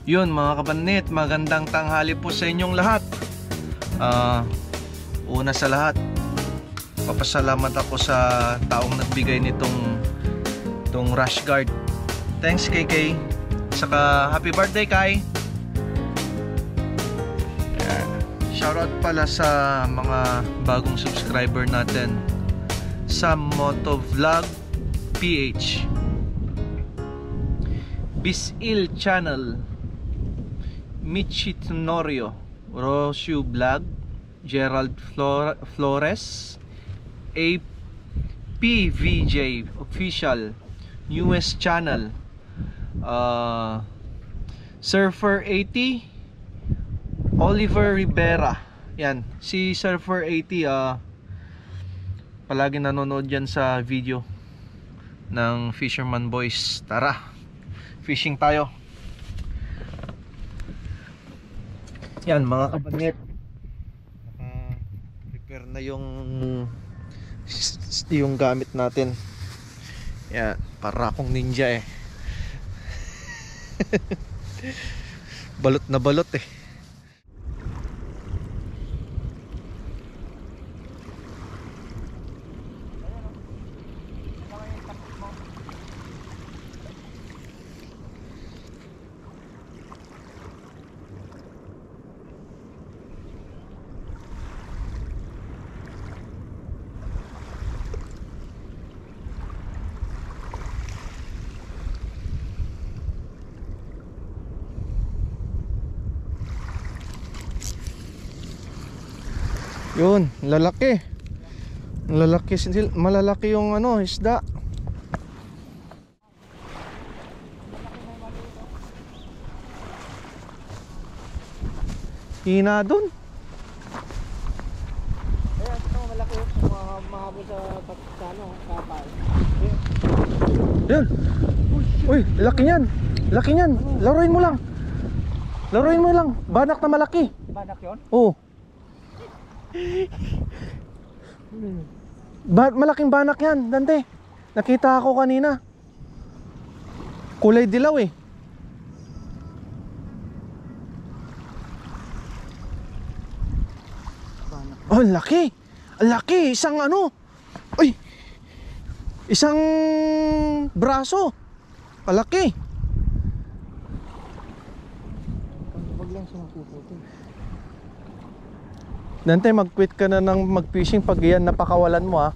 Yun mga kabanit, magandang tanghali po sa inyong lahat. Una sa lahat, papasalamat ako sa taong nagbigay nitong rash guard. Thanks KK. Saka happy birthday Kai. Shoutout pala sa mga bagong subscriber natin sa Motovlog PH, Bisil Channel, Michi Tenorio, Rosyu Vlog, Gerald Flores, APVJ Official, newest channel, Surfer 80, Oliver Rivera. Yan, si Surfer 80 palagi nanonood yan sa video ng Fisherman Boys. Tara, fishing tayo. Yan mga kabanit, prepare na yung gamit natin. Yan, para akong ninja eh. Balot na balot eh. Yun, lalaki. Malalaki yung isda. Hina dun. Ayan, ito malaki yung mahabol sa kapal. Yan. Uy, laki niyan. Laki niyan. Laruin mo lang. Laruin mo lang. Banak na malaki. Banak yun? Oo. Malaking banak yan, Dante. Nakita ako kanina. Kulay dilaw eh. Banak. Oh, laki. Laki, isang Uy. Isang braso. Palaki. Wag lang siya mapuputi. Dante, mag-quit ka na ng mag-fishing pag yan napakawalan mo ha.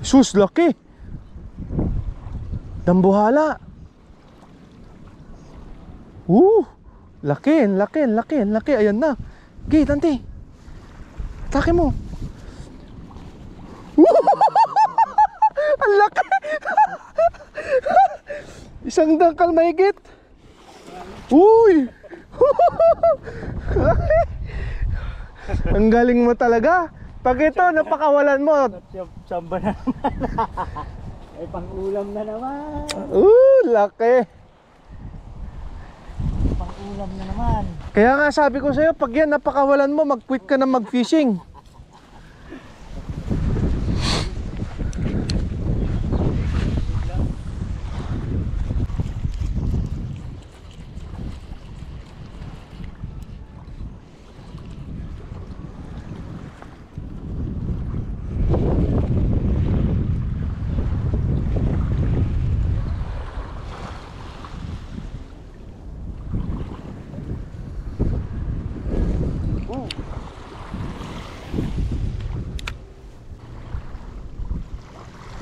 Sus, laki. Dambuhala. Laki. Ayan na. Okay, Dante. Atake mo. Ang laki. Isang dangkal mahigit. Uy! Ang galing mo talaga. Pag ito, napakawalan mo. Samba na naman. Ay, pang-ulam na naman. Laki. Pang-ulam na naman. Kaya nga sabi ko sa'yo, pag yan napakawalan mo, mag-quit ka na mag-fishing.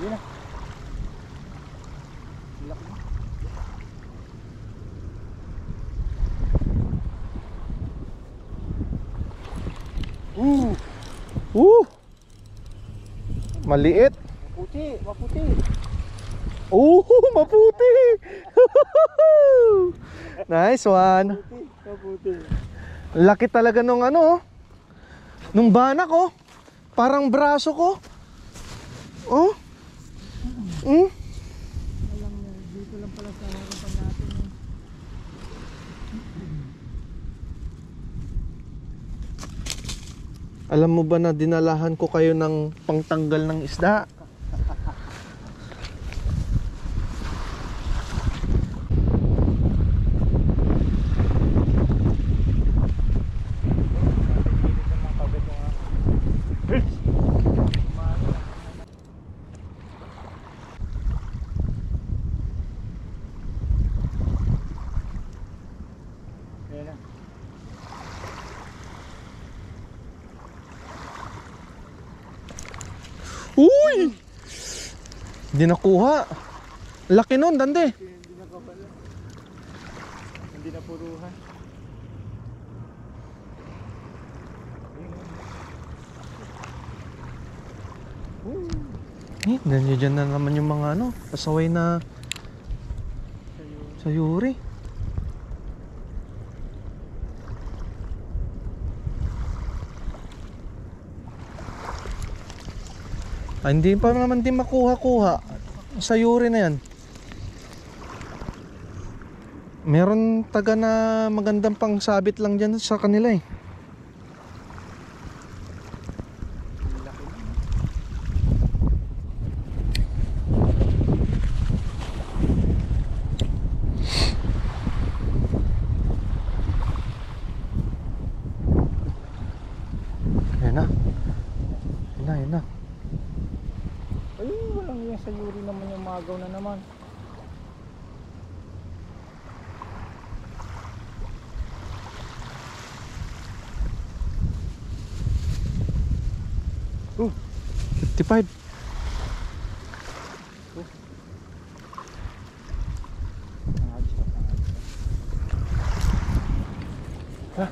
Yun na. Laki na. Maliit. Maputi. Maputi. Nice one. Maputi. Laki talaga nung nung banak parang braso ko. Dito lang pala sa harapan natin. Alam mo ba na dinalahan ko kayo ng pangtanggal ng isda? Uy! Hindi nakuha. Laki nun, Dande. Hindi na kapala. Hindi na puruhan. Nandiyan na naman yung mga ano, pasaway na sayuri. Hindi pa naman din makuha-kuha. Sayuri na yan. Meron taga na magandang pang sabit lang dyan sa kanila eh. Ayan na. Ayan na, ayan na. Ay, walang yan sa yuri naman yung magaw na naman. Oh, 55. Ha?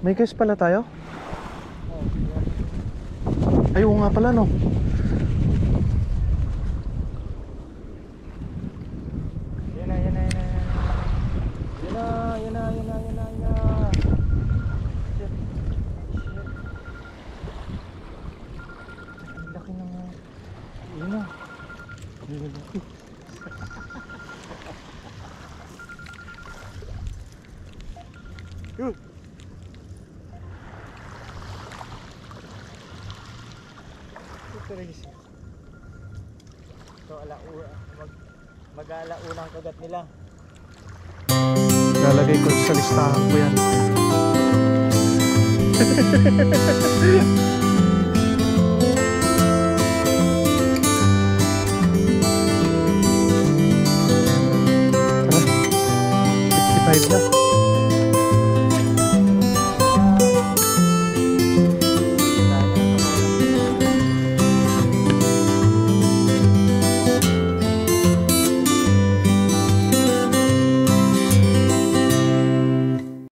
May guys pala tayo? Ay, oo nga pala no. Yan na, yan na, yan na, yan na. Yan na, yan na, yan na, yan na, yan na. Shit. Shit. Ang laki ng... Yan na. Yan na. Yun. So mag-alaunang kagat nila. Lalagay ko sa listahan ko yan.